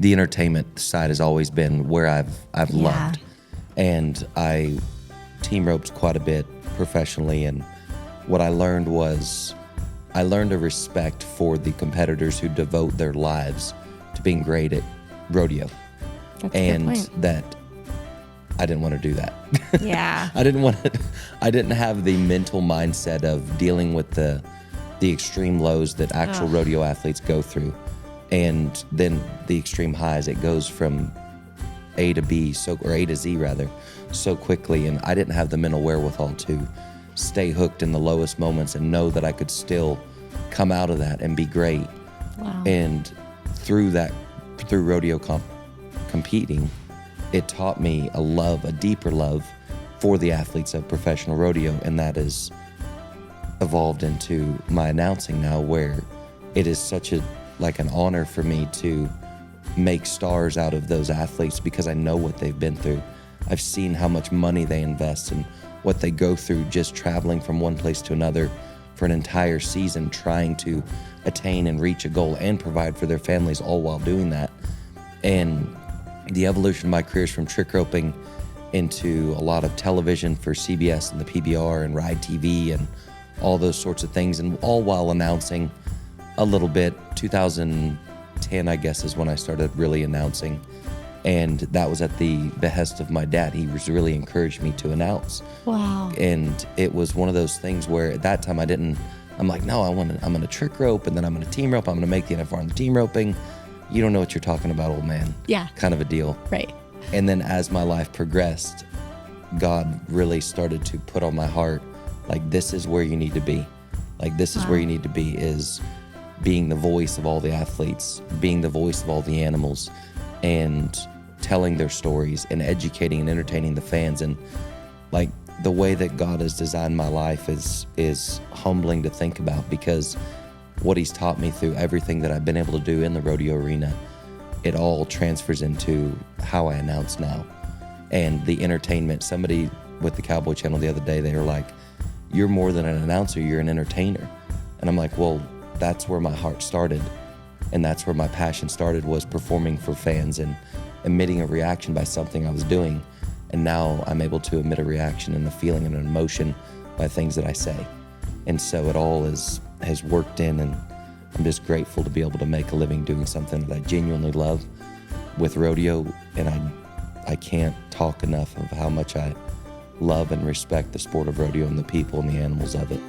the entertainment side has always been where I've loved. And I team roped quite a bit professionally, and what I learned was I learned a respect for the competitors who devote their lives to being great at rodeo. That's and a good point. that I didn't want to do that. Yeah. I didn't have the mental mindset of dealing with the extreme lows that actual rodeo athletes go through, and then the extreme highs. It goes from A to B, or A to Z rather, so quickly, and I didn't have the mental wherewithal to stay hooked in the lowest moments and know that I could still come out of that and be great. Wow. And through rodeo competing, it taught me a deeper love for the athletes of professional rodeo, and that has evolved into my announcing now, where it is such an honor for me to make stars out of those athletes because I know what they've been through. I've seen how much money they invest and what they go through just traveling from one place to another for an entire season, trying to attain and reach a goal and provide for their families, all while doing that. And the evolution of my career is from trick roping into a lot of television for CBS and the PBR and Ride TV and all those sorts of things, and all while announcing a little bit. 2010, I guess, is when I started really announcing, and that was at the behest of my dad. He was really encouraged me to announce. Wow. And it was one of those things where at that time I'm like, no, I'm going to trick rope, and then I'm going to team rope. I'm going to make the NFR on the team roping. You don't know what you're talking about, old man. Yeah. Kind of a deal. Right. And then as my life progressed, God really started to put on my heart, like, this is where you need to be. Like, this is where you need to be, is being the voice of all the athletes, being the voice of all the animals, and telling their stories and educating and entertaining the fans. And like, the way that God has designed my life is humbling to think about, because what he's taught me through everything that I've been able to do in the rodeo arena, it all transfers into how I announce now. And the entertainment, somebody with the Cowboy Channel the other day, they were like, you're more than an announcer, you're an entertainer. And I'm like, well, that's where my heart started. And that's where my passion started, was performing for fans and emitting a reaction by something I was doing. And now I'm able to emit a reaction and a feeling and an emotion by things that I say. And so it all has worked in, and I'm just grateful to be able to make a living doing something that I genuinely love with rodeo. And I can't talk enough of how much I love and respect the sport of rodeo and the people and the animals of it.